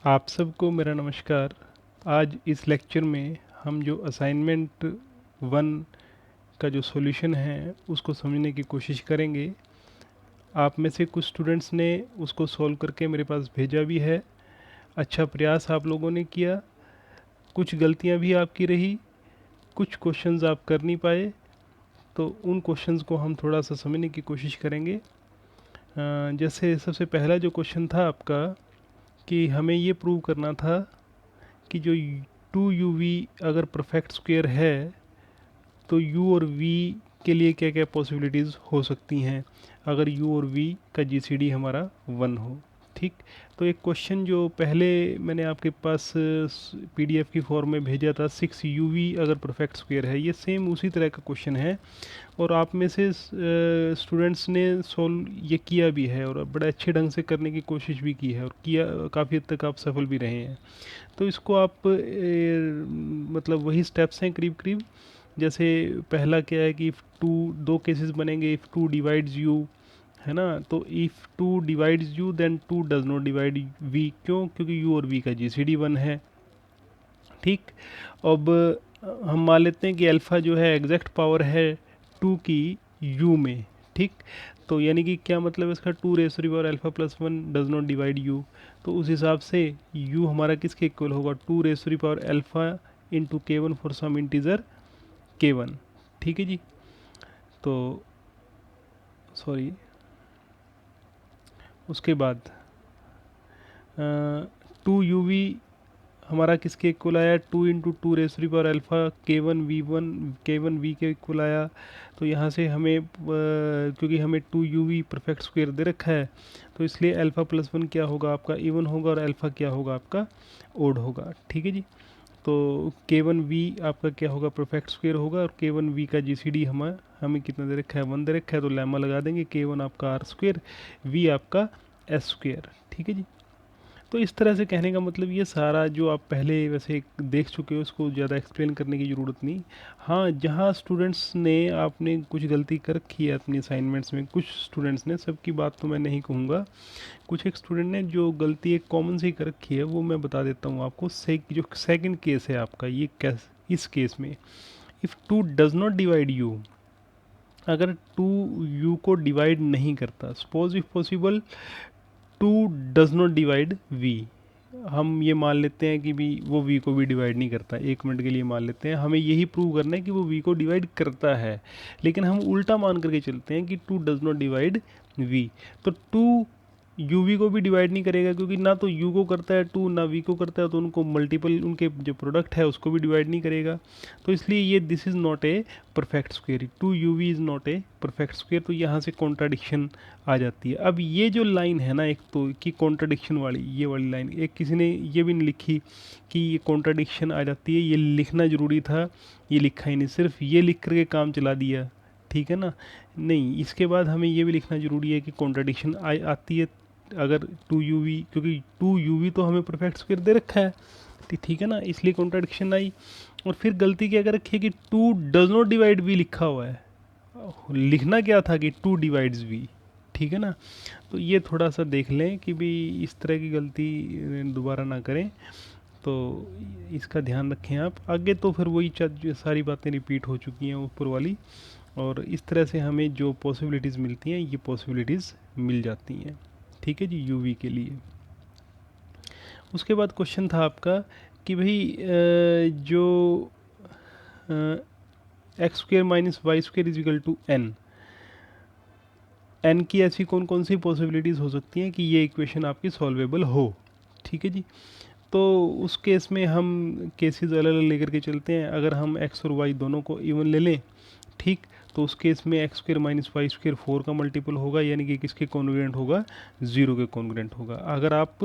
आप सबको मेरा नमस्कार। आज इस लेक्चर में हम जो असाइनमेंट 1 का जो सॉल्यूशन है उसको समझने की कोशिश करेंगे। आप में से कुछ स्टूडेंट्स ने उसको सॉल्व करके मेरे पास भेजा भी है। अच्छा प्रयास आप लोगों ने किया। कुछ गलतियां भी आपकी रही, कुछ क्वेश्चंस आप कर नहीं पाए, तो उन क्वेश्चंस को हम थोड़ा सा समझने की कोशिश करेंगे। जैसे सबसे पहला जो क्वेश्चन था आपका कि हमें ये प्रूव करना था कि जो 2uv अगर परफेक्ट स्क्वायर है तो u और v के लिए क्या क्या पॉसिबिलिटीज़ हो सकती हैं अगर u और v का जीसीडी हमारा 1 हो। ठीक, तो एक क्वेश्चन जो पहले मैंने आपके पास पीडीएफ की फॉर्म में भेजा था 6uv अगर परफेक्ट स्क्वायर है, ये सेम उसी तरह का क्वेश्चन है और आप में से स्टूडेंट्स ने सॉल्व ये किया भी है और बड़े अच्छे ढंग से करने की कोशिश भी की है और किया, काफ़ी हद तक आप सफल भी रहे हैं। तो इसको आप मतलब वही स्टेप्स हैं करीब करीब। जैसे पहला क्या है कि इफ़ टू, दो केसेस बनेंगे, इफ़ टू डिवाइड्स यू, है ना। तो if two divides u then two does not divide v. क्यों? क्योंकि यू और वी का जीसीडी 1 है। ठीक, अब हम मान लेते हैं कि अल्फ़ा जो है एग्जैक्ट पावर है 2 की यू में। ठीक, तो यानी कि क्या मतलब इसका 2 raise to the power alpha plus 1 does not divide u. तो उस हिसाब से u हमारा किसके इक्वल होगा? 2 raise to the power alpha into k1 for some integer k1। ठीक है जी। तो सॉरी, उसके बाद 2uv हमारा किसके इक्वल आया? 2 into 2 raise to the power alpha k one v के इक्वल आया। तो यहाँ से हमें क्योंकि हमें 2uv परफेक्ट स्क्वायर दे रखा है तो इसलिए अल्फ़ा प्लस 1 क्या होगा आपका? इवन होगा और अल्फ़ा क्या होगा आपका? ओड होगा। ठीक है जी। तो k1v आपका क्या होगा? परफेक्ट स्क्वायर होगा और k1v का जीसीडी हमें हमें कितना दे रखा है? 1 दे रखा है, तो लेमा लगा देंगे। k1 आपका आर स्क्वायर, v आपका एस स्क्वायर। ठीक है जी। तो इस तरह से कहने का मतलब ये सारा जो आप पहले वैसे देख चुके हो उसको ज़्यादा एक्सप्लेन करने की ज़रूरत नहीं। हाँ, जहाँ स्टूडेंट्स ने आपने कुछ गलती कर रखी है अपनी असाइनमेंट्स में, कुछ स्टूडेंट्स ने, सबकी बात तो मैं नहीं कहूँगा, कुछ एक स्टूडेंट ने जो गलती एक कॉमन सी कर रखी है वो मैं बता देता हूँ आपको। जो सेकंड केस है आपका, ये कैस इस केस में if two does not divide u, अगर टू यू को डिवाइड नहीं करता, suppose if possible two does not divide v, हम ये मान लेते हैं कि भी वो वी को भी डिवाइड नहीं करता, 1 मिनट के लिए मान लेते हैं, हमें यही प्रूव करना है कि वो वी को डिवाइड करता है, लेकिन हम उल्टा मान करके चलते हैं कि two does not divide v. तो टू यू वी को भी डिवाइड नहीं करेगा क्योंकि ना तो यू को करता है टू, ना वी को करता है, तो उनको मल्टीपल, उनके जो प्रोडक्ट है उसको भी डिवाइड नहीं करेगा। तो इसलिए ये this is not a perfect square, two u v is not a perfect square. तो यहाँ से कॉन्ट्राडिक्शन आ जाती है। अब ये जो लाइन है ना एक तो कि कॉन्ट्राडिक्शन वाली, ये वाली लाइन, एक किसी ने ये भी नहीं लिखी कि ये कॉन्ट्राडिक्शन आ जाती है, ये लिखना ज़रूरी था, ये लिखा ही नहीं, सिर्फ ये लिख करके काम चला दिया। ठीक है ना। नहीं, इसके बाद हमें ये भी लिखना ज़रूरी है कि कॉन्ट्राडिक्शन आती है अगर 2uv, क्योंकि 2uv तो हमें परफेक्ट स्क्वायर दे रखा है, ठीक है ना, इसलिए कॉन्ट्राडिक्शन आई। और फिर गलती क्या कर रखी है कि 2 डज नॉट डिवाइड वी लिखा हुआ है, लिखना क्या था कि 2 डिवाइड्स वी। ठीक है ना। तो ये थोड़ा सा देख लें कि भी इस तरह की गलती दोबारा ना करें, तो इसका ध्यान रखें आप आगे। तो फिर वही सारी बातें रिपीट हो चुकी हैं ऊपर वाली, और इस तरह से हमें जो पॉसिबिलिटीज़ मिलती हैं ये पॉसिबिलिटीज़ मिल जाती हैं। ठीक है जी, यूवी के लिए। उसके बाद क्वेश्चन था आपका कि भाई जो x square minus y square is equal to n, n की ऐसी कौन कौन सी पॉसिबिलिटीज़ हो सकती हैं कि ये इक्वेशन आपकी सॉल्वेबल हो। ठीक है जी। तो उस केस में हम केसेस अलग अलग लेकर के चलते हैं। अगर हम एक्स और वाई दोनों को इवन ले लें, ठीक, तो उस केस में x square minus y square 4 का मल्टीपल होगा, यानी कि किसके कॉन्ग्रुएंट होगा? 0 के कॉन्ग्रुएंट होगा। अगर आप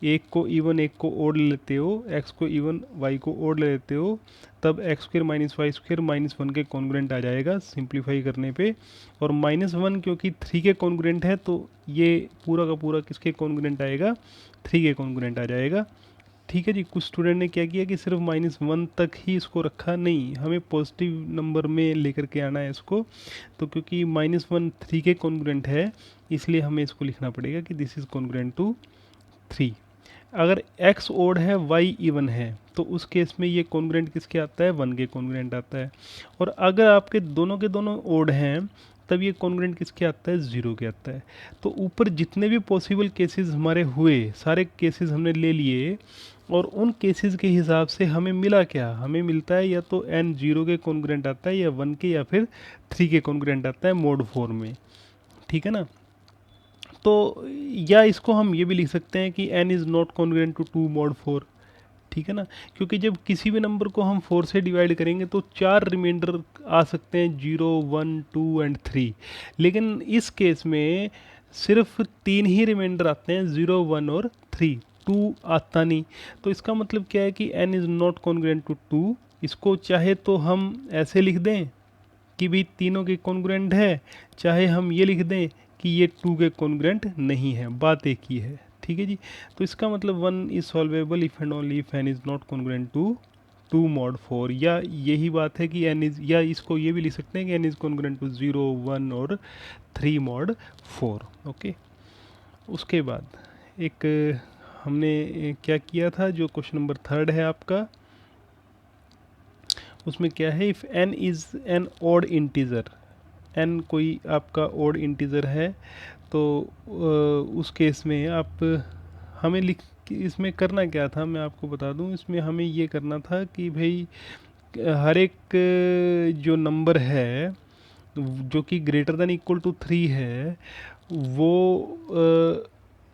एक को इवन एक को ओड ले लेते हो, एक्स को इवन वाई को ओड ले लेते हो, तब x square minus y square -1 के कॉन्ग्रुएंट आ जाएगा सिंप्लीफाई करने पे। और -1 क्योंकि 3 के कॉन्ग्रुएंट है तो ये पूरा का पूरा किसके कॉन्ग्रुएंट आएगा? 3 के कॉन्ग्रुएंट आ जाएगा। ठीक है जी। कुछ स्टूडेंट ने क्या किया कि सिर्फ -1 तक ही इसको रखा, नहीं, हमें पॉजिटिव नंबर में लेकर के आना है इसको। तो क्योंकि -1 3 के कॉन्ग्रुएंट है, इसलिए हमें इसको लिखना पड़ेगा कि दिस इज़ कॉन्ग्रुएंट टू 3। अगर x ओड है y इवन है तो उस केस में ये कॉन्ग्रुएंट किसके आता है, 1 के कॉन्ग्रुएंट आता है। और अगर आपके दोनों के दोनों ओड हैं तब ये कॉन्ग्रुएंट किसके आता है, 0 के आता है। तो ऊपर जितने भी पॉसिबल केसेस हमारे हुए सारे केसेस हमने ले लिए और उन केसेस के हिसाब से हमें मिला क्या, हमें मिलता है या तो n 0 के कॉन्ग्रुएंट आता है या 1 के या फिर 3 के कॉन्ग्रुएंट आता है मोड 4 में, ठीक है ना। तो या इसको हम ये भी लिख सकते हैं कि n is not congruent to 2 mod 4, ठीक है ना, क्योंकि जब किसी भी नंबर को हम 4 से डिवाइड करेंगे तो 4 रिमाइंडर आ सकते हैं, 0 1 2 एंड 3, लेकिन इस केस में सिर्फ 3 ही रिमाइंडर आते हैं, 0 1 और 3, 2 आता नहीं। तो इसका मतलब क्या है कि n is not congruent to 2। इसको चाहे तो हम ऐसे लिख दें कि भी तीनों के कॉन्ग्रुएंट है, चाहे हम ये लिख दें कि ये 2 के कॉन्ग्रुएंट नहीं है, बात एक ही है, ठीक है जी। तो इसका मतलब 1 is solvable if and only if n is not congruent to 2 mod 4, या यही बात है कि n इज, या इसको ये भी लिख सकते हैं कि n इज कॉन्ग्रुएंट टू 0 1 और 3 mod 4। ओके, उसके बाद एक हमने क्या किया था, जो क्वेश्चन नंबर 3 है आपका, उसमें क्या है, if n is an odd integer, n कोई आपका ऑड इंटीज़र है तो उस केस में आप हमें लिख, इसमें करना क्या था मैं आपको बता दूं, इसमें हमें ये करना था कि भाई हर एक जो नंबर है जो कि ग्रेटर देन इक्वल टू 3 है वो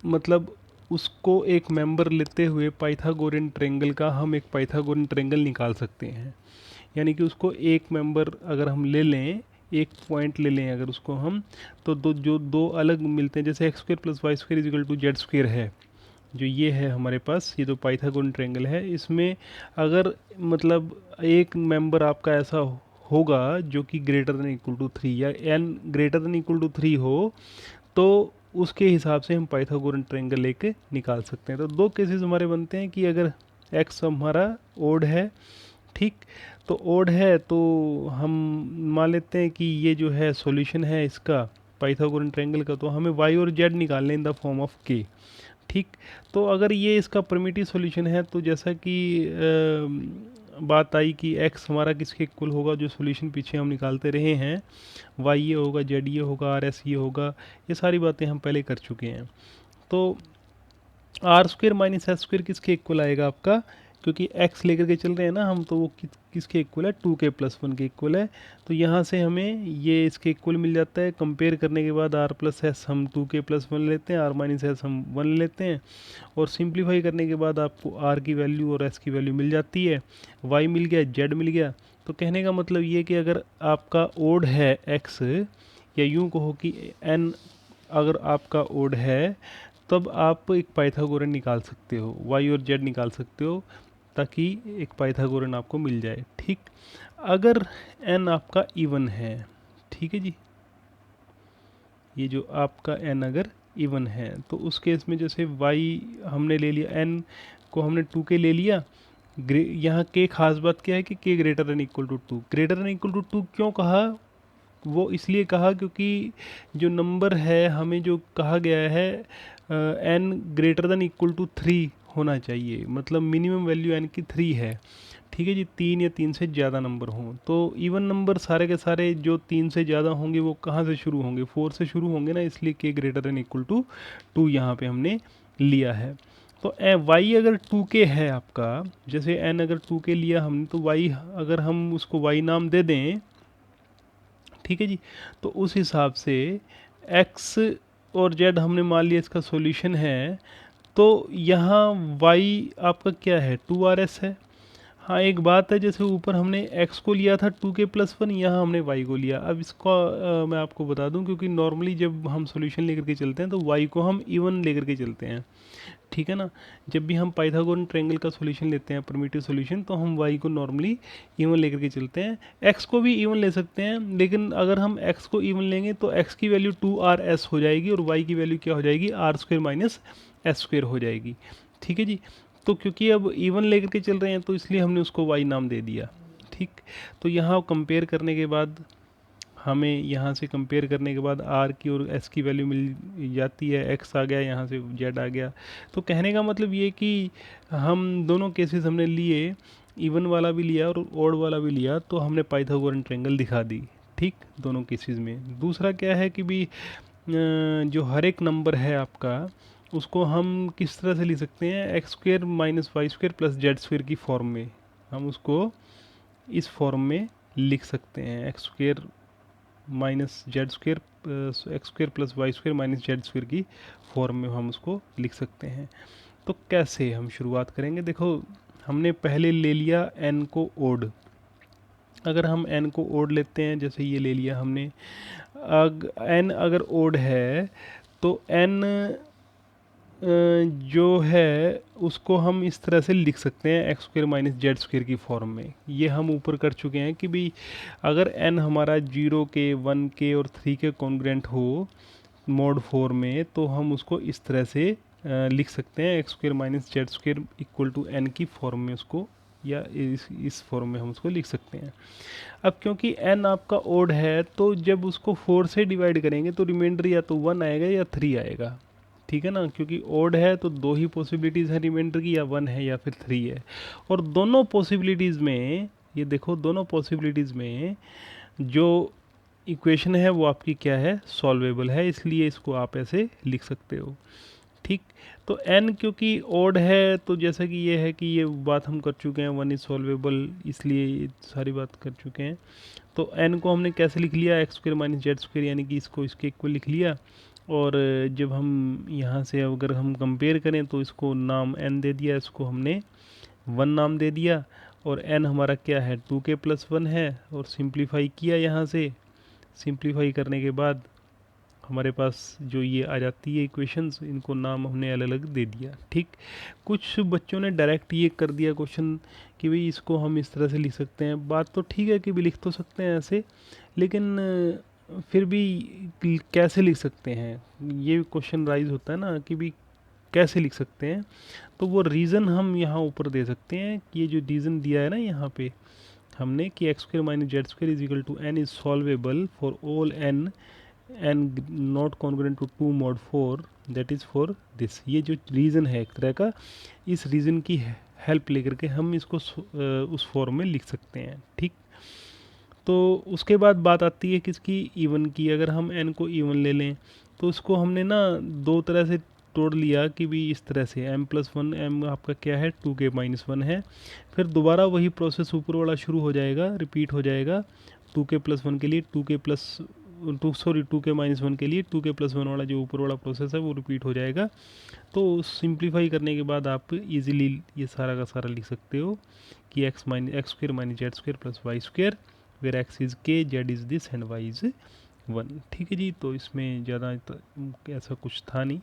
मतलब उसको एक मेंबर लेते हुए पाइथागोरियन ट्रायंगल का हम एक पाइथागोरियन ट्रायंगल निकाल सकते हैं। यानी कि उसको एक मेंबर अगर हम ले लें, एक पॉइंट ले लें अगर उसको हम, तो दो अलग मिलते हैं, जैसे x square plus y square is equal to z square है, जो ये है हमारे पास, ये तो पाइथागोरन ट्रायंगल है। इसमें अगर मतलब एक मेंबर आपका ऐसा होगा जो कि ग्रेटर देन इक्वल टू 3 या n greater than equal to 3 हो, तो उसके हिसाब से हम पाइथागोरन ट्रायंगल लेके निकाल सकते हैं। तो दो केसेस हमारे बनते हैं कि अगर x हमारा ओड है, ठीक, तो ओड है तो हम मान लेते हैं कि ये जो है सॉल्यूशन है इसका पाइथागोरन ट्रायंगल का, तो हमें y और z निकालने in the form of k, ठीक। तो अगर ये इसका प्रिमिटिव सॉल्यूशन है तो जैसा कि बात आई कि x हमारा किसके इक्वल होगा, जो सॉल्यूशन पीछे हम निकालते रहे हैं, y ये होगा, z ये होगा, r s ये होगा, ये सारी बातें हम पहले कर चुके हैं। तो r square minus s square किसके इक्वल आएगा आपका, क्योंकि x लेकर के चल रहे हैं ना हम, तो वो किसके इक्वल है, 2k प्लस 1 के इक्वल है। तो यहाँ से हमें ये इसके इक्वल मिल जाता है। कंपेयर करने के बाद r प्लस एस हम 2k प्लस 1 लेते हैं, r माइनस एस हम 1 लेते हैं, और सिंप्लीफाई करने के बाद आपको r की वैल्यू और s की वैल्यू मिल जाती है, y मिल गया, z मिल गया। तो कहने का मतलब ये कि अगर आपका ओड है x, या यूँ कहो कि n अगर आपका ओड है, तब आप एक पाइथागोरन निकाल सकते हो, y और z निकाल सकते हो, ताकि एक पाइथागोरन आपको मिल जाए, ठीक। अगर n आपका इवन है, ठीक है जी, ये जो आपका n अगर इवन है तो उस केस में जैसे y हमने ले लिया, n को हमने 2k ले लिया, यहाँ k खास बात क्या है कि k greater than equal to 2, greater than equal to 2 क्यों कहा, वो इसलिए कहा क्योंकि जो नंबर है हमें जो कहा गया है n greater than equal to 3 होना चाहिए, मतलब मिनिमम वैल्यू n की 3 है, ठीक है जी, 3 या 3 से ज़्यादा नंबर हों। तो इवन नंबर सारे के सारे जो 3 से ज़्यादा होंगे वो कहाँ से शुरू होंगे, 4 से शुरू होंगे ना, इसलिए k greater than equal to 2 यहाँ पे हमने लिया है। तो y अगर 2k है आपका, जैसे n अगर 2k लिया हमने, तो y अगर हम उसको y नाम दे दें, ठीक है जी, तो उस हिसाब से x और z हमने मान लिया इसका सॉल्यूशन है, तो यहाँ y आपका क्या है, 2rs है। हाँ एक बात है, जैसे ऊपर हमने x को लिया था 2k प्लस 1, यहाँ हमने y को लिया। अब इसको मैं आपको बता दूं, क्योंकि नॉर्मली जब हम सॉल्यूशन लेकर के चलते हैं तो y को हम इवन लेकर के चलते हैं, ठीक है ना। जब भी हम पाइथागोरन ट्रायंगल का सॉल्यूशन लेते हैं, प्रिमिटिव सॉल्यूशन, तो हम y को नॉर्मली इवन लेकर के चलते हैं। x को भी इवन ले सकते हैं, लेकिन अगर हम x को इवन लेंगे तो x की वैल्यू 2rs हो जाएगी और y की वैल्यू क्या हो जाएगी, r square minus s square हो जाएगी, ठीक है जी। तो क्योंकि अब इवन लेकर के चल रहे हैं तो इसलिए हमने उसको y नाम दे दिया, ठीक। तो यहाँ कंपेयर करने के बाद हमें यहाँ से कंपेयर करने के बाद आर की और एस की वैल्यू मिल जाती है, एक्स आ गया, यहाँ से जेड आ गया। तो कहने का मतलब ये कि हम दोनों केसेस हमने लिए, इवन वाला भी लिया और ओड वाला भी लिया, तो हमने पाइथागोरन ट्रायंगल दिखा दी, ठीक, दोनों केसेस में। दूसरा क्या है कि भी जो हर एक नंबर है आपका, उसको हम किस तरह से लिख सकते हैं, x square minus y square plus z square की फॉर्म में हम उसको इस फॉर्म में लिख सकते हैं, x square minus z square, x square plus y square minus z square की फॉर्म में हम उसको लिख सकते हैं। तो कैसे हम शुरुआत करेंगे, देखो हमने पहले ले लिया n को ओड। अगर हम n को ओड लेते हैं, जैसे ये ले लिया हमने, n अगर ओड है तो n जो है उसको हम इस तरह से लिख सकते हैं, x square minus z square की फॉर्म में। ये हम ऊपर कर चुके हैं कि भाई अगर n हमारा 0 के 1 के और 3 के कॉन्ग्रेंट हो मोड 4 में, तो हम उसको इस तरह से लिख सकते हैं, x square minus z square equal to n की फॉर्म में उसको, या इस फॉर्म में हम उसको लिख सकते हैं। अब क्योंकि n आपका ओड है, तो जब उसको 4 से डिवाइड करेंगे तो रिमाइंडर या तो 1 आएगा या 3 आएगा, ठीक है ना, क्योंकि ओड है तो दो ही पॉसिबिलिटीज़ है रिमाइंडर की, या 1 है या फिर 3 है। और दोनों पॉसिबिलिटीज़ में, ये देखो दोनों पॉसिबिलिटीज़ में जो इक्वेशन है वो आपकी क्या है, सॉल्वेबल है, इसलिए इसको आप ऐसे लिख सकते हो, ठीक। तो n क्योंकि ओड है, तो जैसा कि ये है कि ये बात हम कर चुके हैं, 1 इज सॉल्वेबल, इसलिए ये सारी बात कर चुके हैं। तो n को हमने कैसे लिख लिया, x square minus z square, यानी कि इसको इसके इक्वल लिख लिया। और जब हम यहाँ से अगर हम कंपेयर करें तो इसको नाम n दे दिया, इसको हमने 1 नाम दे दिया, और n हमारा क्या है 2k प्लस 1 है, और सिंप्लीफाई किया, यहाँ से सिंप्लीफाई करने के बाद हमारे पास जो ये आ जाती है इक्वेशंस, इनको नाम हमने अलग अलग दे दिया, ठीक। कुछ बच्चों ने डायरेक्ट ये कर दिया क्वेश्चन कि भाई इसको हम इस तरह से लिख सकते हैं, बात तो ठीक है कि भी लिख तो सकते हैं ऐसे, लेकिन फिर भी कैसे लिख सकते हैं, ये क्वेश्चन राइज होता है ना कि भी कैसे लिख सकते हैं। तो वो रीज़न हम यहाँ ऊपर दे सकते हैं कि ये जो रीज़न दिया है ना यहाँ पे हमने, कि x square minus z square is equal to n is solvable for all n and not congruent to 2 mod 4, that is for this. ये जो रीज़न है एक तरह का, इस रीज़न की हेल्प लेकर के हम इसको उस फॉर्म में लिख सकते हैं, ठीक। तो उसके बाद बात आती है किसकी, इवन की। अगर हम n को इवन ले लें तो उसको हमने ना दो तरह से तोड़ लिया कि भी इस तरह से m प्लस 1, m आपका क्या है 2k माइनस 1 है, फिर दोबारा वही प्रोसेस ऊपर वाला शुरू हो जाएगा, रिपीट हो जाएगा, 2k प्लस 1 के लिए 2k प्लस 2k माइनस 1 के लिए 2k प्लस 1 वाला जो ऊपर वाला प्रोसेस है वो रिपीट हो जाएगा। तो सिंप्लीफाई करने के बाद आप इजीली ये सारा का सारा लिख सकते हो कि x square minus z square plus y square, where x is k, z is this and y is 1, ठीक है जी। तो इसमें ज़्यादा ऐसा कुछ था नहीं।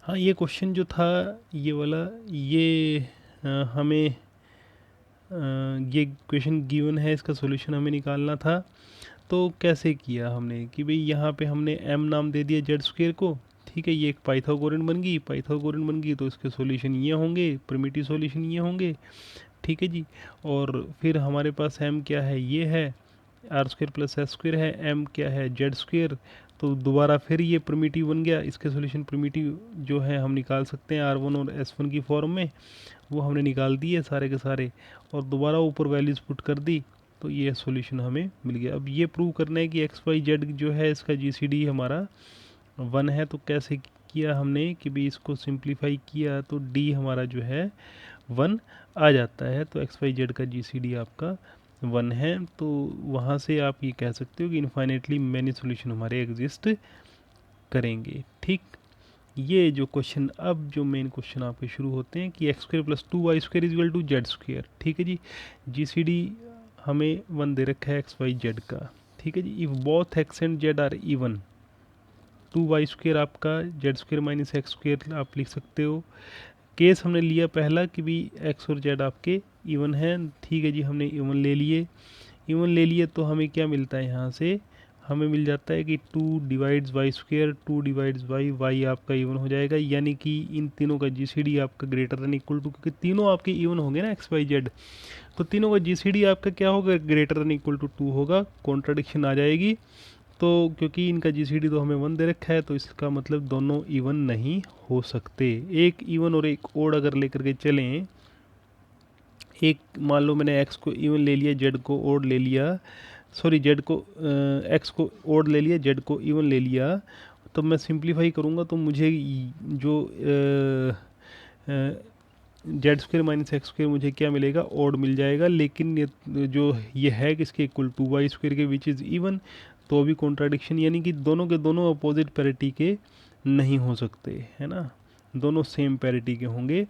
हाँ, ये क्वेश्चन जो था ये वाला, ये हमें ये क्वेश्चन गिवन है, इसका सॉल्यूशन हमें निकालना था। तो कैसे किया हमने कि भाई यहाँ पे हमने m नाम दे दिया जेड स्क्वेयर को, ठीक है, ये एक पाइथागोरन बन गई, पाइथागोरन बन गई तो इसके सॉल्यूशन ये होंगे, प्रिमिटिव सॉल्यूशन ये होंगे, ठीक है जी। और फिर हमारे पास m क्या है, ये है r square plus s square है, m क्या है जेड स्क्वेयर, तो दोबारा फिर ये प्रिमिटिव बन गया, इसके सॉल्यूशन प्रिमिटिव जो है हम निकाल सकते हैं r1 और s1 की फॉर्म में, वो हमने निकाल दिए सारे के सारे, और दोबारा ऊपर वैल्यूज़ पुट कर दी, तो ये सॉल्यूशन हमें मिल गया। अब ये प्रूव करना है कि एक्स वाई जेड जो है इसका जीसीडी हमारा 1 है, तो कैसे किया हमने कि भी इसको सिंप्लीफाई किया तो डी हमारा जो है 1 आ जाता है, तो एक्स वाई जेड का जीसीडी आपका 1 है। तो वहाँ से आप ये कह सकते हो कि इनफाइनेटली मैनी सॉल्यूशन हमारे एग्जिस्ट करेंगे, ठीक। ये जो क्वेश्चन, अब जो मेन क्वेश्चन आपके शुरू होते हैं कि x square plus 2y square is equal to z square, ठीक है जी। जीसीडी हमें 1 दे रखा है एक्स वाई जेड का, ठीक है जी। If both X and Z are even, 2y square आपका Z square minus X square आप लिख सकते हो। केस हमने लिया पहला कि भी एक्स और जेड आपके इवन हैं, ठीक है जी, हमने इवन ले लिए। इवन ले लिए तो हमें क्या मिलता है यहाँ से, हमें मिल जाता है कि 2 divides y square 2 divides y, y आपका इवन हो जाएगा, यानी कि इन तीनों का जीसीडी आपका ग्रेटर देन इक्वल टू, क्योंकि तीनों आपके इवन होंगे ना एक्स वाई जेड, तो तीनों का जीसीडी आपका क्या होगा, ग्रेटर देन इक्वल टू 2 होगा। कॉन्ट्राडिक्शन आ जाएगी, तो क्योंकि इनका जीसीडी तो हमें 1 दे रखा है, तो इसका मतलब दोनों इवन नहीं हो सकते। एक इवन और एक ओड अगर लेकर के चलें, एक मान लो मैंने एक्स को इवन ले लिया, जेड को ओड ले लिया, सॉरी जेड को एक्स को ओड ले लिया, जेड को इवन ले लिया, तो मैं सिंप्लीफाई करूँगा तो मुझे जो Z square minus X square मुझे क्या मिलेगा, ओड मिल जाएगा। लेकिन ये है किसके इक्वल टू, वाई स्क्वेयर के विच इज़ इवन, तो अभी कॉन्ट्राडिक्शन, यानी कि दोनों के दोनों अपोजिट पैरिटी के नहीं हो सकते, है ना, दोनों सेम पैरिटी के होंगे।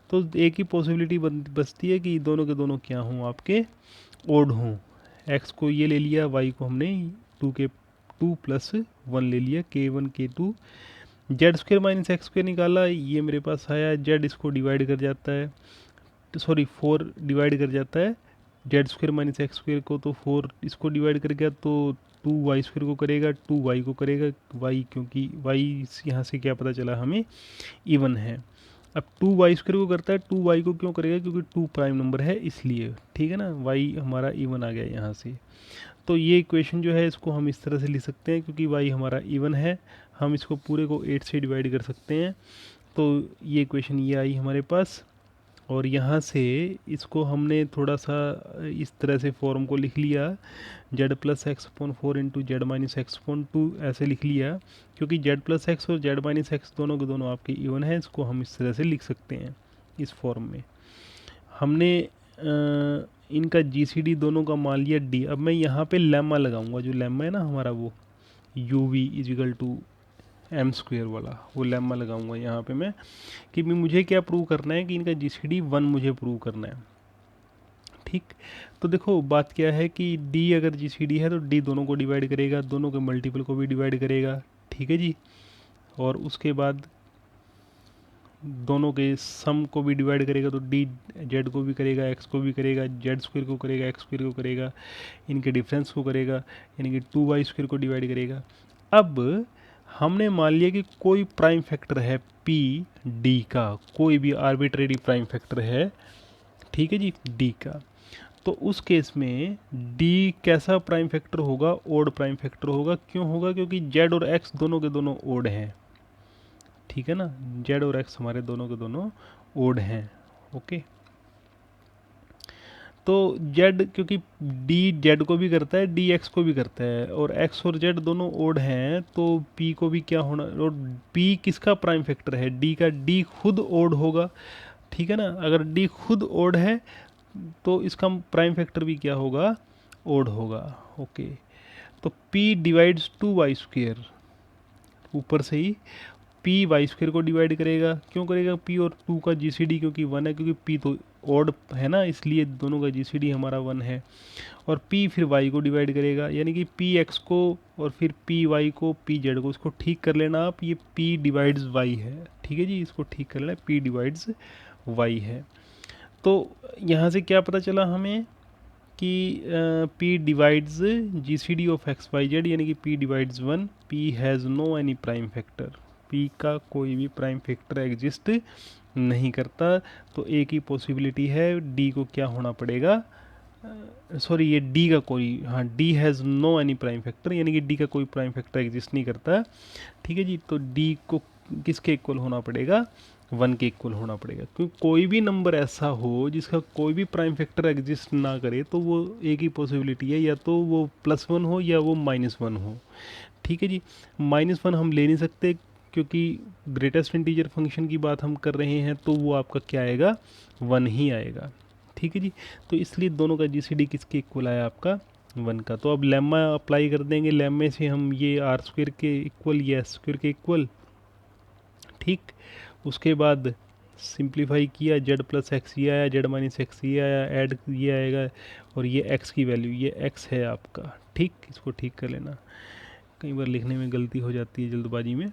तो एक ही पॉसिबिलिटी बचती है कि दोनों के दोनों क्या हों, आपके ओड हों। एक्स को ये ले लिया, वाई को हमने 2 + 1 ले लिया, K1 K2। Z square minus X square निकाला, ये मेरे पास आया, जेड इसको डिवाइड कर जाता है, सॉरी 4 डिवाइड कर जाता है Z square minus X square को, तो 4 इसको डिवाइड कर गया, तो 2 वाई स्क्वेयर को करेगा, 2 वाई को करेगा, वाई क्योंकि वाई यहाँ से क्या पता चला हमें, इवन है। अब 2 वाई स्क्वेयर को करता है, 2 वाई को क्यों करेगा, क्योंकि 2 प्राइम नंबर है इसलिए, ठीक है ना, वाई हमारा इवन आ गया यहाँ से। तो ये इक्वेशन जो है इसको हम इस तरह से लिख सकते हैं, क्योंकि वाई हमारा इवन है, हम इसको पूरे को 8 से डिवाइड कर सकते हैं, तो ये इक्वेशन ये आई हमारे पास। और यहाँ से इसको हमने थोड़ा सा इस तरह से फॉर्म को लिख लिया, z+x/4 इंटू z-x/2 ऐसे लिख लिया, क्योंकि z+x और z-x दोनों के दोनों आपके इवन है, इसको हम इस तरह से लिख सकते हैं इस फॉर्म में। हमने इनका जीसीडी दोनों का मान लिया d। अब मैं यहाँ पे लेम्मा लगाऊंगा, जो लेम्मा है ना हमारा, वो uv = m² वाला, वो लेम्मा लगाऊंगा यहाँ पे मैं, कि मुझे क्या प्रूव करना है, कि इनका जीसीडी 1 मुझे प्रूव करना है। ठीक, तो देखो बात क्या है कि d अगर जीसीडी है तो d दोनों को डिवाइड करेगा, दोनों के मल्टीपल को भी डिवाइड करेगा, ठीक है जी। और उसके बाद दोनों के सम को भी डिवाइड करेगा, तो d z को भी करेगा, x को भी करेगा, जेड स्क्वेयर को करेगा, एक्स स्क्वेयर को करेगा, इनके डिफरेंस को करेगा, यानी कि 2y स्क्वेयर को डिवाइड करेगा। अब हमने मान लिया कि कोई प्राइम फैक्टर है p d का, कोई भी आर्बिट्रेरी प्राइम फैक्टर है, ठीक है जी, d का, तो उस केस में d कैसा प्राइम फैक्टर होगा, ओड प्राइम फैक्टर होगा। क्यों होगा, क्योंकि z और x दोनों के दोनों ओड हैं, ठीक है ना, z और x हमारे दोनों के दोनों ओड हैं, ओके। तो z, क्योंकि d z को भी करता है, d x को भी करता है, और x और z दोनों ओड हैं, तो p को भी क्या होना, और p किसका प्राइम फैक्टर है, d का, d खुद ओड होगा, ठीक है ना। अगर d खुद ओड है तो इसका प्राइम फैक्टर भी क्या होगा, ओड होगा, ओके। तो p डिवाइड्स 2y स्क्वेयर, ऊपर से ही p वाई स्क्वेयर को डिवाइड करेगा, क्यों करेगा, p और 2 का जीसीडी क्योंकि 1 है, क्योंकि p तो ओड है ना, इसलिए दोनों का जीसीडी हमारा 1 है। और p फिर y को डिवाइड करेगा, यानी कि p x को और फिर p y को, p z को, इसको ठीक कर लेना आप, ये p डिवाइड्स y है, ठीक है जी, इसको ठीक कर लेना, p डिवाइड्स y है। तो यहाँ से क्या पता चला हमें कि p divides GCD of x y z, यानी कि p divides 1, p has no any prime factor, p का कोई भी प्राइम फैक्टर एग्जिस्ट नहीं करता। तो एक ही पॉसिबिलिटी है, d को क्या होना पड़ेगा, सॉरी ये d का कोई, हाँ, d has no any prime factor, यानी कि d का कोई प्राइम फैक्टर एग्जिस्ट नहीं करता, ठीक है जी। तो d को किसके इक्वल होना पड़ेगा, 1 के इक्वल होना पड़ेगा, क्योंकि कोई भी नंबर ऐसा हो जिसका कोई भी प्राइम फैक्टर एग्जिस्ट ना करे, तो वो एक ही पॉसिबिलिटी है, या तो वो +1 हो या वो -1 हो, ठीक है जी। -1 हम ले नहीं सकते, क्योंकि ग्रेटेस्ट इंटीजर फंक्शन की बात हम कर रहे हैं, तो वो आपका क्या आएगा, 1 ही आएगा, ठीक है जी। तो इसलिए दोनों का जीसीडी किसके इक्वल आया, आपका 1 का। तो अब लेम्मा अप्लाई कर देंगे, लेम्मे से हम ये r² के इक्वल, ये s² के इक्वल, ठीक। उसके बाद सिंप्लीफाई किया, z+x ये आया, z-x ये आया, ऐड ये आएगा, और ये x की वैल्यू, ये x है आपका, ठीक। इसको ठीक कर लेना, कई बार लिखने में गलती हो जाती है जल्दबाजी में,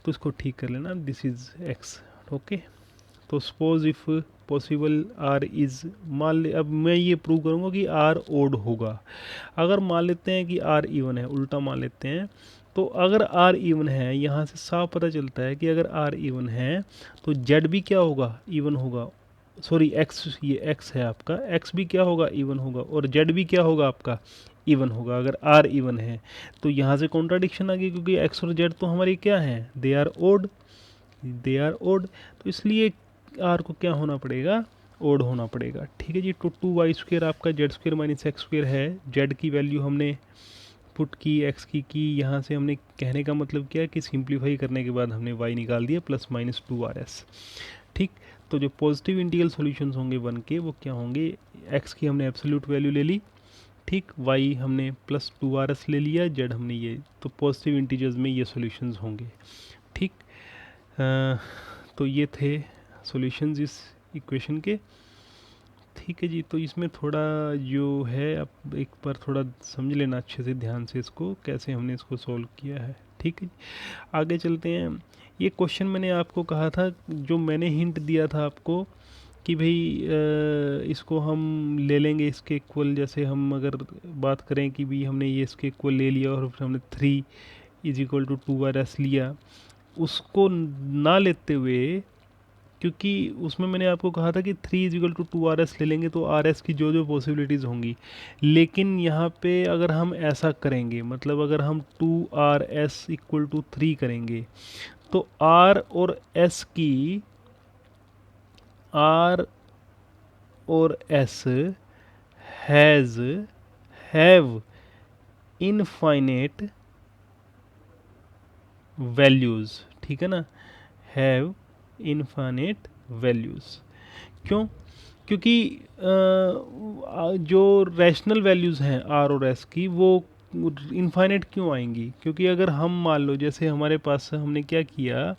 तो इसको ठीक कर लेना, दिस इज़ x, ओके। तो suppose if possible r is, मान ले, अब मैं ये प्रूव करूँगा कि आर ओड होगा। अगर मान लेते हैं कि आर इवन है, उल्टा मान लेते हैं, तो अगर आर इवन है, यहाँ से साफ पता चलता है कि अगर आर इवन है तो जेड भी क्या होगा, इवन होगा। सॉरी एक्स, ये एक्स है आपका, एक्स भी क्या होगा, इवन होगा, और जेड भी क्या होगा आपका, इवन होगा अगर आर इवन है। तो यहाँ से कॉन्ट्राडिक्शन आ गई, क्योंकि एक्स और जेड तो हमारी क्या हैं, they are odd, they are odd, तो इसलिए आर को क्या होना पड़ेगा, ओड होना पड़ेगा। ठीक है जी। तो 2y² आपका Z square minus X square है। जेड की वैल्यू हमने पुट की, एक्स की, यहाँ से हमने कहने का मतलब क्या है कि सिंप्लीफाई करने के बाद हमने y निकाल दिया प्लस माइनस 2RS। ठीक, तो जो पॉजिटिव इंटीग्रल सॉल्यूशंस होंगे वन के वो क्या होंगे, x की हमने एब्सोल्यूट वैल्यू ले ली, ठीक, y हमने प्लस 2RS ले लिया, z हमने ये, तो पॉजिटिव इंटीजर्स में ये सॉल्यूशंस होंगे। ठीक, तो ये थे सॉल्यूशंस इस इक्वेशन के। ठीक है जी। तो इसमें थोड़ा जो है, आप एक बार थोड़ा समझ लेना अच्छे से, ध्यान से इसको, कैसे हमने इसको सॉल्व किया है। ठीक है जी, आगे चलते हैं। ये क्वेश्चन मैंने आपको कहा था, जो मैंने हिंट दिया था आपको कि भाई इसको हम ले लेंगे इसके इक्वल, जैसे हम अगर बात करें कि भाई हमने ये इसके इक्वल ले लिया और फिर हमने 3 इज इक्वल टू 2RS लिया, उसको ना लेते हुए, क्योंकि उसमें मैंने आपको कहा था कि 3 इज इक्वल टू 2RS ले लेंगे तो RS की जो जो पॉसिबिलिटीज़ होंगी, लेकिन यहाँ पे अगर हम ऐसा करेंगे, मतलब अगर हम 2RS इक्वल टू 3 करेंगे, तो R और S की, R और S हैव इनफाइनेट वैल्यूज़, ठीक है ना, हैव इनफाइनेट वैल्यूज़। क्यों? क्योंकि जो रैशनल वैल्यूज़ हैं आर और एस की, वो इनफाइनेट क्यों आएंगी, क्योंकि अगर हम मान लो जैसे हमारे पास हमने क्या किया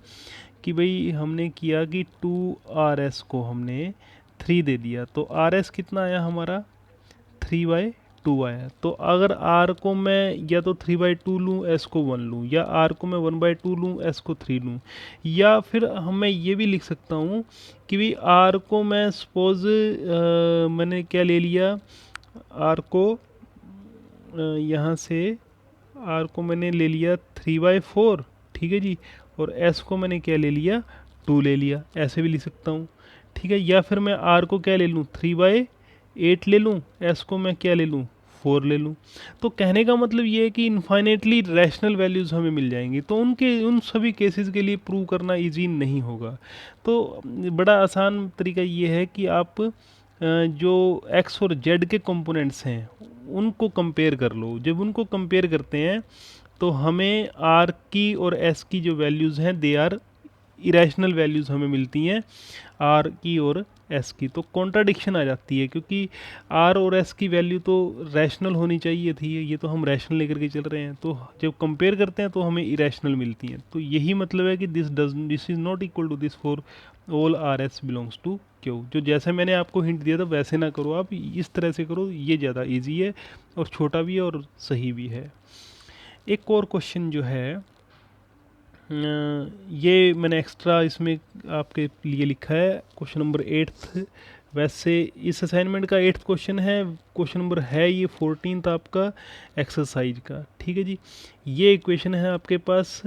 कि भाई हमने किया कि 2RS को हमने 3 दे दिया, तो RS कितना आया हमारा, 3/2 आया। तो अगर R को मैं या तो 3/2 लूँ, S को 1 लूँ, या R को मैं 1/2 लूँ, S को 3 लूँ, या फिर मैं ये भी लिख सकता हूँ कि भाई R को मैं सपोज मैंने क्या ले लिया, R को यहाँ से R को मैंने ले लिया 3/4, ठीक है जी, और S को मैंने क्या ले लिया, 2 ले लिया, ऐसे भी लिख सकता हूँ। ठीक है, या फिर मैं R को क्या ले लूँ, 3/8 ले लूँ, S को मैं क्या ले लूँ, 4 ले लूँ। तो कहने का मतलब ये है कि इनफाइनेटली रैशनल वैल्यूज़ हमें मिल जाएंगी, तो उन सभी केसेस के लिए प्रूव करना इजी नहीं होगा। तो बड़ा आसान तरीका ये है कि आप जो एक्स और जेड के कंपोनेंट्स हैं उनको कंपेयर कर लो। जब उनको कंपेयर करते हैं तो हमें आर की और एस की जो वैल्यूज़ हैं दे आर इरेशनल वैल्यूज़ हमें मिलती हैं, आर की और एस की। तो कॉन्ट्राडिक्शन आ जाती है, क्योंकि आर और एस की वैल्यू तो रैशनल होनी चाहिए थी, ये तो हम रैशनल लेकर के चल रहे हैं, तो जब कंपेयर करते हैं तो हमें इरेशनल मिलती हैं। तो यही मतलब है कि this is not equal to this for all r s belongs to q. जो जैसे मैंने आपको हिंट दिया था वैसे ना करो, आप इस तरह से करो, ये ज़्यादा ईजी है और छोटा भी है और सही भी है। एक और क्वेश्चन जो है, ये मैंने एक्स्ट्रा इसमें आपके लिए लिखा है, क्वेश्चन नंबर 8th। वैसे इस असाइनमेंट का 8th क्वेश्चन है, क्वेश्चन नंबर है ये 14th आपका एक्सरसाइज का। ठीक है जी, ये इक्वेशन है आपके पास,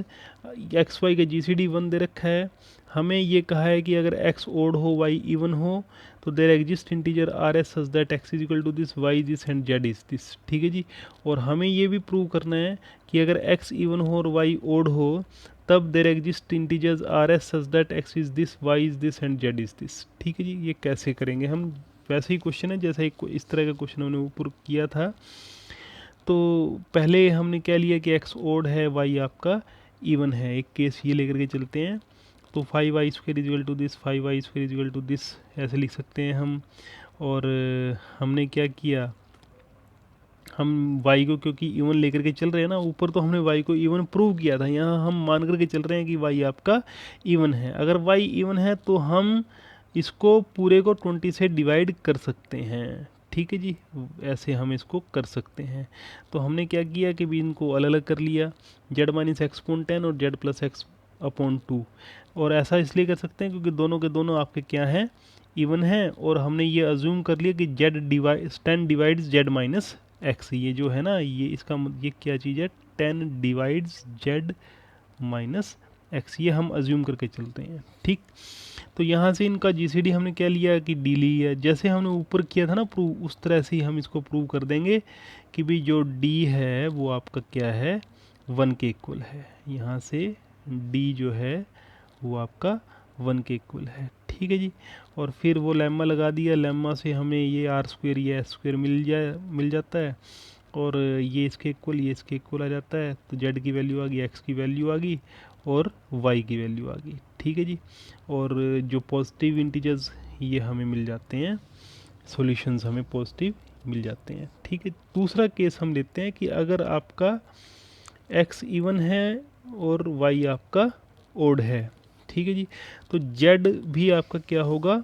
एक्स वाई का GCD 1 दे रखा है, हमें ये कहा है कि अगर x ओड हो y इवन हो तो there exist integer r s such that x is equal to this, y this and z is this. ठीक है जी, और हमें ये भी प्रूव करना है कि अगर x इवन हो और y ओड हो तब there exist integers r s such that x is this, y is this and z is this. ठीक है जी, ये कैसे करेंगे हम, वैसे ही क्वेश्चन है जैसा एक इस तरह का क्वेश्चन हमने ऊपर किया था। तो पहले हमने क्या लिया कि x ओड है, y आपका इवन है, एक केस ये लेकर के चलते हैं। तो 5y square is equal to this, 5y square is equal to this, ऐसे लिख सकते हैं हम। और हमने क्या किया, हम y को क्योंकि इवन लेकर के चल रहे हैं ना, ऊपर तो हमने y को इवन प्रूव किया था, यहाँ हम मान करके चल रहे हैं कि y आपका इवन है। अगर y इवन है तो हम इसको पूरे को 20 से डिवाइड कर सकते हैं। ठीक है जी, ऐसे हम इसको कर सकते हैं। तो हमने क्या किया कि भी इनको अलग अलग कर लिया, z माइनस एक्स पॉन 10 और z प्लस एक्स अपॉन 2। और ऐसा इसलिए कर सकते हैं क्योंकि दोनों के दोनों आपके क्या हैं, इवन हैं, और हमने ये अज्यूम कर लिया कि ten divides Z minus x, ये जो है ना ये इसका ये क्या चीज़ है, 10 डिवाइड्स जेड माइनस एक्स, ये हम अज्यूम करके चलते हैं। ठीक, तो यहाँ से इनका जीसीडी हमने क्या लिया कि डी ली है, जैसे हमने ऊपर किया था ना प्रूव, उस तरह से ही हम इसको प्रूव कर देंगे कि भाई जो डी है वो आपका क्या है, 1 के इक्वल है। यहाँ से डी जो है वो आपका 1 के इक्वल है। ठीक है जी, और फिर वो लेम्मा लगा दिया, लेम्मा से हमें ये आर स्क्वेयर ये एस स्क्वेयर मिल जाता है, और ये इसके इक्वल ये इसके इक्वल आ जाता है। तो जेड की वैल्यू आ गई, एक्स की वैल्यू आ गई, और वाई की वैल्यू आ गई। ठीक है जी, और जो पॉजिटिव इंटीजर्स ये हमें मिल जाते हैं, सॉल्यूशंस हमें पॉजिटिव मिल जाते हैं। ठीक है, दूसरा केस हम लेते हैं कि अगर आपका एक्स इवन है और वाई आपका ओड है। ठीक है जी, तो जेड भी आपका क्या होगा,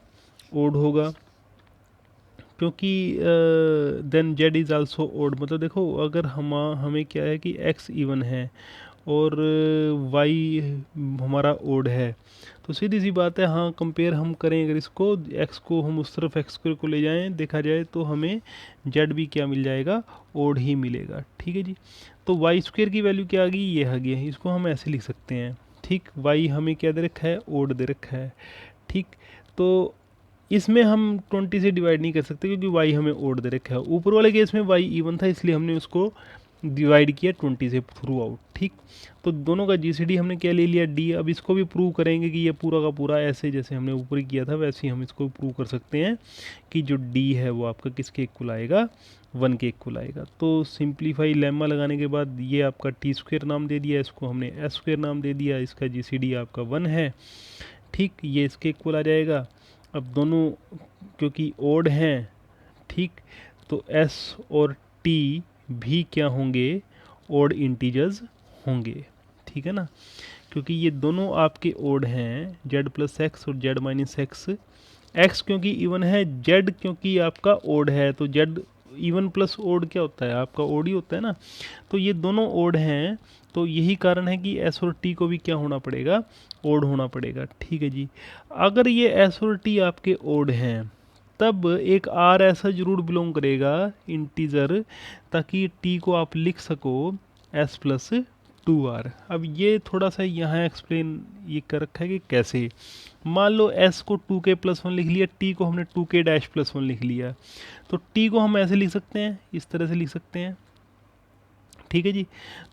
ओड होगा, क्योंकि then z is also odd. मतलब देखो अगर हमें क्या है कि एक्स इवन है और वाई हमारा ओड है, तो सीधी सी बात है, हाँ कंपेयर हम करें अगर इसको, एक्स को हम उस तरफ एक्स स्क्वायर को ले जाएं, देखा जाए तो हमें जेड भी क्या मिल जाएगा, ओड ही मिलेगा। ठीक है जी, तो वाई स्क्वायर की वैल्यू क्या आ गई, ये आ गई है, इसको हम ऐसे लिख सकते हैं। ठीक, वाई हमें क्या दे रखा है, ओड दे रखा है। ठीक, तो इसमें हम 20 से डिवाइड नहीं कर सकते क्योंकि वाई हमें ओड दे रखा है। ऊपर वाले केस में वाई इवन था इसलिए हमने उसको डिवाइड किया 20 से थ्रू आउट। ठीक, तो दोनों का जीसीडी हमने क्या ले लिया, डी। अब इसको भी प्रूव करेंगे कि ये पूरा का पूरा ऐसे जैसे हमने ऊपर ही किया था वैसे ही हम इसको प्रूव कर सकते हैं कि जो डी है वो आपका किसके इक्वल आएगा, 1 के इक्वल आएगा। तो सिंप्लीफाई लेम्मा लगाने के बाद ये आपका टी स्क्वेयर नाम दे दिया, इसको हमने एस स्क्वेयर नाम दे दिया, इसका जीसीडी आपका 1 है। ठीक, ये इसके इक्वल आ जाएगा। अब दोनों क्योंकि ओड हैं, ठीक, तो एस और टी भी क्या होंगे, ओड इंटीजर्स होंगे। ठीक है ना, क्योंकि ये दोनों आपके ओड हैं, जेड प्लस एक्स और जेड माइनस एक्स। एक्स क्योंकि इवन है, जेड क्योंकि आपका ओड है, तो जेड इवन प्लस ओड क्या होता है, आपका ओड ही होता है ना। तो ये दोनों ओड हैं, तो यही कारण है कि एस और टी को भी क्या होना पड़ेगा, ओड होना पड़ेगा। ठीक है जी, अगर ये एस और टी आपके ओड हैं तब एक आर ऐसा जरूर बिलोंग करेगा इंटीजर, ताकि टी को आप लिख सको एस प्लस 2r। अब ये थोड़ा सा यहाँ एक्सप्लेन ये कर रखा है कि कैसे। मान लो s को 2k+1 लिख लिया, t को हमने 2k-+1 लिख लिया, तो t को हम ऐसे लिख सकते हैं, इस तरह से लिख सकते हैं। ठीक है जी,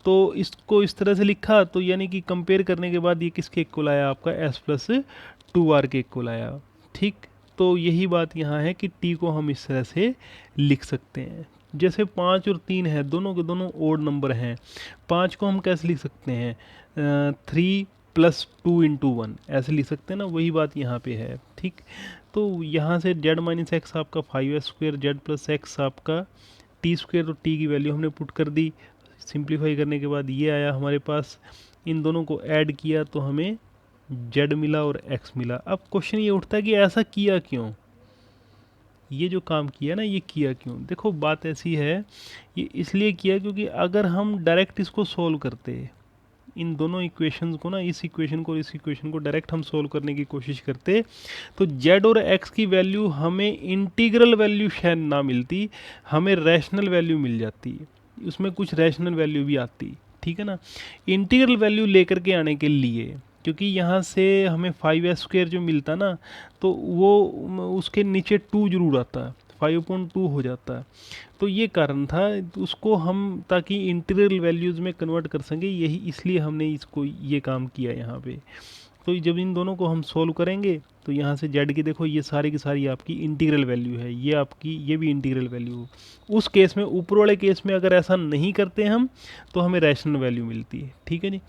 तो इसको इस तरह से लिखा तो यानी कि कंपेयर करने के बाद ये किसके इक्वल आया, आपका s+2r के इक्वल आया। ठीक, तो यही बात यहाँ है कि t को हम इस तरह से लिख सकते हैं। जैसे 5 और 3 है, दोनों के दोनों ओड नंबर हैं। 5 को हम कैसे लिख सकते हैं, 3 + 2 × 1 ऐसे लिख सकते हैं ना, वही बात यहाँ पे है। ठीक, तो यहाँ से जेड माइनस एक्स आपका 5s², जेड प्लस एक्स आपका टी स्क्वेयर, तो टी की वैल्यू हमने पुट कर दी। सिंप्लीफाई करने के बाद ये आया हमारे पास, इन दोनों को ऐड किया तो हमें जेड मिला और एक्स मिला। अब क्वेश्चन ये उठता है कि ऐसा किया क्यों, ये जो काम किया ना ये किया क्यों। देखो बात ऐसी है, ये इसलिए किया क्योंकि अगर हम डायरेक्ट इसको सोल्व करते, इन दोनों इक्वेशंस को ना, इस इक्वेशन को इस इक्वेशन को डायरेक्ट हम सोल्व करने की कोशिश करते, तो जेड और एक्स की वैल्यू हमें इंटीग्रल वैल्यू शायद ना मिलती, हमें रैशनल वैल्यू मिल जाती, उसमें कुछ रैशनल वैल्यू भी आती। ठीक है ना, इंटीग्रल वैल्यू लेकर के आने के लिए, क्योंकि यहाँ से हमें 5s² जो मिलता ना, तो वो उसके नीचे 2 जरूर आता है, 5/2 हो जाता है। तो ये कारण था, उसको हम ताकि इंटीग्रल वैल्यूज़ में कन्वर्ट कर सकें, यही इसलिए हमने इसको ये काम किया यहाँ पे। तो जब इन दोनों को हम सोल्व करेंगे तो यहाँ से जेड की देखो ये सारी की सारी आपकी इंटीग्रल वैल्यू है, ये आपकी ये भी इंटीग्रल वैल्यू। उस केस में ऊपर वाले केस में अगर ऐसा नहीं करते हम तो हमें रैशनल वैल्यू मिलती है। ठीक है जी,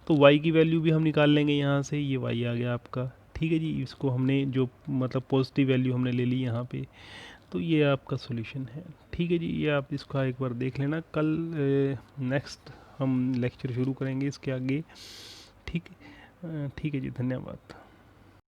तो y की वैल्यू भी हम निकाल लेंगे यहाँ से, ये y आ गया आपका। ठीक है जी, इसको हमने जो मतलब पॉजिटिव वैल्यू हमने ले ली यहाँ पे, तो ये आपका सॉल्यूशन है। ठीक है जी, ये आप इसका एक बार देख लेना, कल नेक्स्ट हम लेक्चर शुरू करेंगे इसके आगे। ठीक है जी, धन्यवाद।